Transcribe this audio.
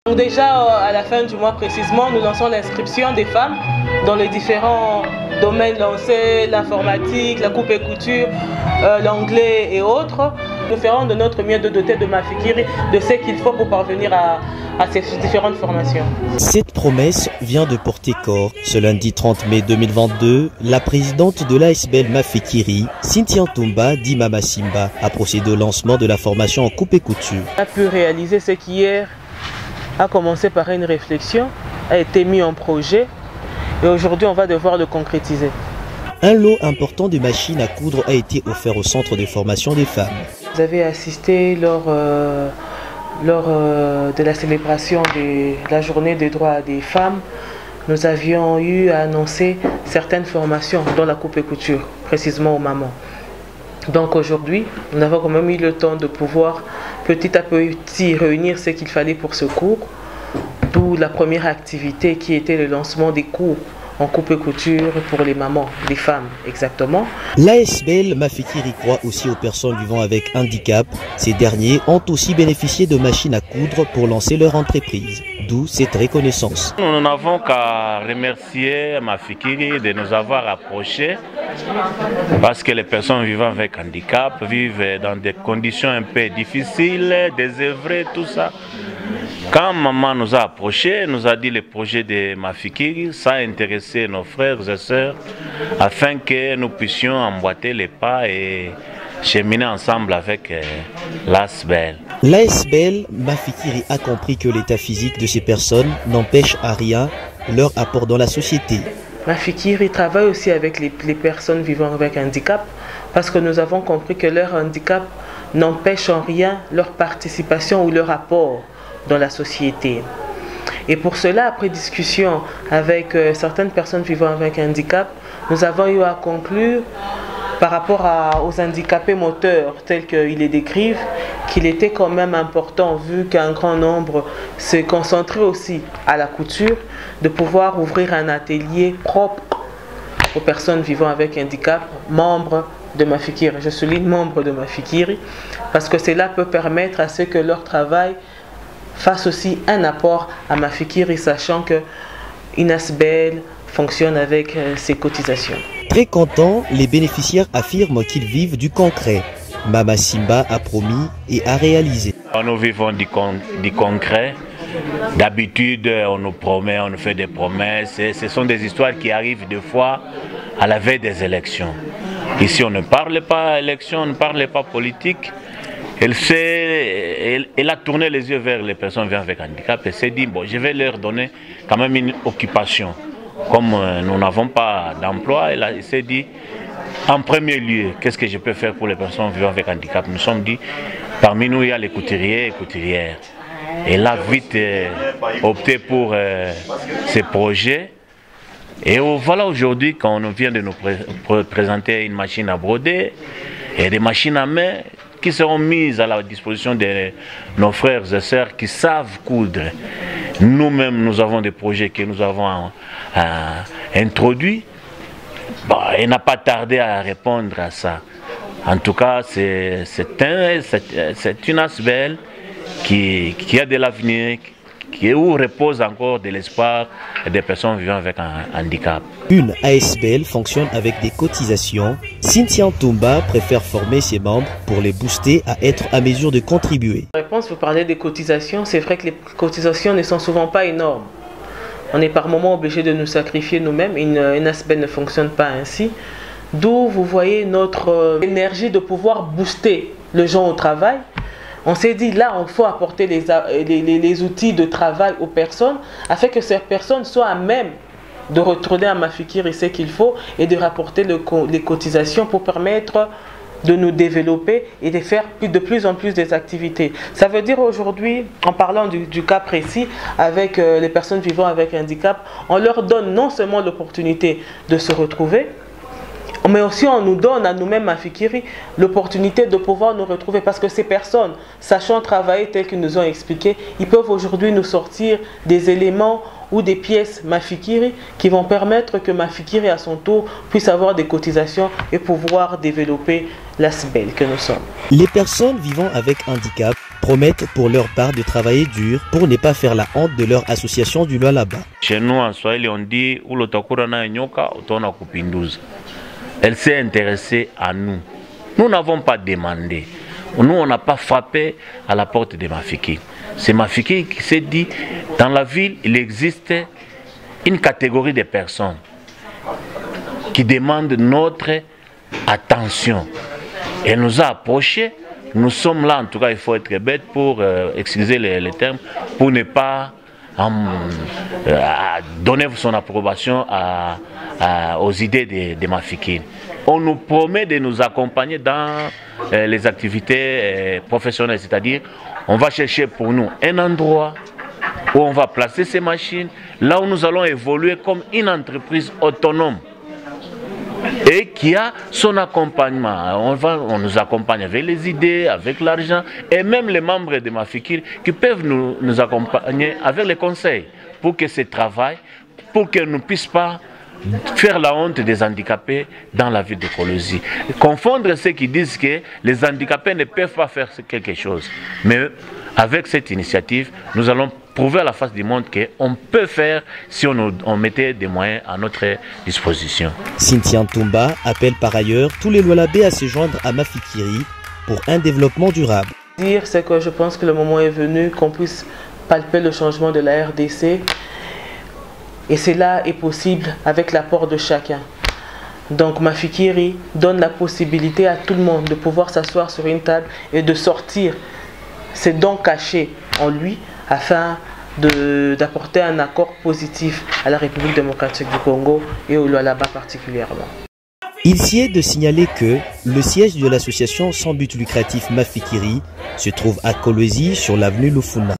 Donc déjà à la fin du mois précisément, nous lançons l'inscription des femmes dans les différents domaines lancés, l'informatique, la coupe et couture, l'anglais et autres. Nous ferons de notre mieux de doter de Mafikiri de ce qu'il faut pour parvenir à ces différentes formations. Cette promesse vient de porter corps. Ce lundi 30 mai 2022, la présidente de l'ASBL Mafikiri, Cynthia Ntoumba, dit Mama Simba, a procédé au lancement de la formation en coupe et couture. On a pu réaliser ce qui hier a commencé par une réflexion, a été mis en projet et aujourd'hui on va devoir le concrétiser. Un lot important de machines à coudre a été offert au centre de formation des femmes. Vous avez assisté lors de la célébration de la journée des droits des femmes. Nous avions eu à annoncer certaines formations dans la coupe et couture, précisément aux mamans. Donc aujourd'hui, nous avons quand même eu le temps de pouvoir petit à petit réunir ce qu'il fallait pour ce cours, d'où la première activité qui était le lancement des cours en coupe et couture pour les mamans, les femmes exactement. L'ASBL Mafikiri croit aussi aux personnes vivant avec handicap. Ces derniers ont aussi bénéficié de machines à coudre pour lancer leur entreprise, d'où cette reconnaissance. Nous n'avons qu'à remercier Mafikiri de nous avoir approchés parce que les personnes vivant avec handicap vivent dans des conditions un peu difficiles, désœuvrées, tout ça. Quand maman nous a approchés, nous a dit le projet de Mafikiri, ça a intéressé nos frères et sœurs afin que nous puissions emboîter les pas et cheminer ensemble avec l'ASBL. L'ASBL Mafikiri a compris que l'état physique de ces personnes n'empêche à rien leur apport dans la société. Mafikiri travaille aussi avec les personnes vivant avec handicap parce que nous avons compris que leur handicap n'empêche en rien leur participation ou leur apport dans la société. Et pour cela, après discussion avec certaines personnes vivant avec handicap, nous avons eu à conclure par rapport aux handicapés moteurs tels qu'ils les décrivent, qu'il était quand même important, vu qu'un grand nombre se concentrait aussi à la couture, de pouvoir ouvrir un atelier propre aux personnes vivant avec handicap, membres de Mafikiri. Je souligne membres de Mafikiri, parce que cela peut permettre à ce que leur travail fasse aussi un apport à Mafikiri, sachant que une ASBL fonctionne avec ses cotisations. Très contents, les bénéficiaires affirment qu'ils vivent du concret. Mama Simba a promis et a réalisé. Nous vivons du concret. D'habitude, on nous promet, on nous fait des promesses. Et ce sont des histoires qui arrivent des fois à la veille des élections. Ici, on ne parle pas élection, on ne parle pas politique. Elle a tourné les yeux vers les personnes vivant avec handicap et s'est dit, bon, je vais leur donner quand même une occupation. Comme nous n'avons pas d'emploi, elle s'est dit, en premier lieu, qu'est-ce que je peux faire pour les personnes vivant avec handicap? Nous sommes dit, parmi nous, il y a les couturiers et couturières. Elle a vite opté pour ces projets. Et voilà aujourd'hui, quand on vient de nous présenter une machine à broder et des machines à main, qui seront mises à la disposition de nos frères et sœurs qui savent coudre. Nous-mêmes, nous avons des projets que nous avons introduits. Bon, elle n'a pas tardé à répondre à ça. En tout cas, c'est une ASBL qui a de l'avenir, où repose encore de l'espoir des personnes vivant avec un handicap. Une ASBL fonctionne avec des cotisations. Cynthia Ntoumba préfère former ses membres pour les booster à être à mesure de contribuer. La réponse, vous parlez des cotisations, c'est vrai que les cotisations ne sont souvent pas énormes. On est par moments obligé de nous sacrifier nous-mêmes. Une ASBL ne fonctionne pas ainsi. D'où vous voyez notre énergie de pouvoir booster les gens au travail. On s'est dit, là, il faut apporter les outils de travail aux personnes afin que ces personnes soient à même de retourner à Mafikiri ce qu'il faut et de rapporter les cotisations pour permettre de nous développer et de faire de plus en plus des activités. Ça veut dire aujourd'hui, en parlant du cas précis, avec les personnes vivant avec handicap, on leur donne non seulement l'opportunité de se retrouver, mais aussi on nous donne à nous-mêmes, Mafikiri, l'opportunité de pouvoir nous retrouver. Parce que ces personnes, sachant travailler tel qu'ils nous ont expliqué, ils peuvent aujourd'hui nous sortir des éléments ou des pièces Mafikiri qui vont permettre que Mafikiri à son tour puisse avoir des cotisations et pouvoir développer l'ASBL que nous sommes. Les personnes vivant avec handicap promettent pour leur part de travailler dur pour ne pas faire la honte de leur association du Lualaba. Chez nous en Swahili on dit ulotakurana nyoka utona kupinduza. Elle s'est intéressée à nous. Nous n'avons pas demandé. Nous on n'a pas frappé à la porte de Mafikiri. C'est Mafikiri qui s'est dit dans la ville il existe une catégorie de personnes qui demandent notre attention. Elle nous a approchés. Nous sommes là, en tout cas, il faut être bête pour excuser les termes, pour ne pas donner son approbation aux idées de Mafikiri. On nous promet de nous accompagner dans les activités professionnelles, c'est-à-dire on va chercher pour nous un endroit où on va placer ces machines, là où nous allons évoluer comme une entreprise autonome et qui a son accompagnement. On nous accompagne avec les idées, avec l'argent, et même les membres de Mafikiri qui peuvent nous accompagner avec les conseils pour que ce travail, pour que nous ne puissions pas faire la honte des handicapés dans la ville de Kolosi. Confondre ceux qui disent que les handicapés ne peuvent pas faire quelque chose. Mais avec cette initiative, nous allons prouver à la face du monde qu'on peut faire si on mettait des moyens à notre disposition. Cynthia Ntoumba appelle par ailleurs tous les Lualabés à se joindre à Mafikiri pour un développement durable. C'est que je pense que le moment est venu qu'on puisse palper le changement de la RDC. Et cela est possible avec l'apport de chacun. Donc Mafikiri donne la possibilité à tout le monde de pouvoir s'asseoir sur une table et de sortir ses dons cachés en lui afin d'apporter un accord positif à la République démocratique du Congo et au Lualaba particulièrement. Il s'y est de signaler que le siège de l'association sans but lucratif Mafikiri se trouve à Kolwezi sur l'avenue Lufuna.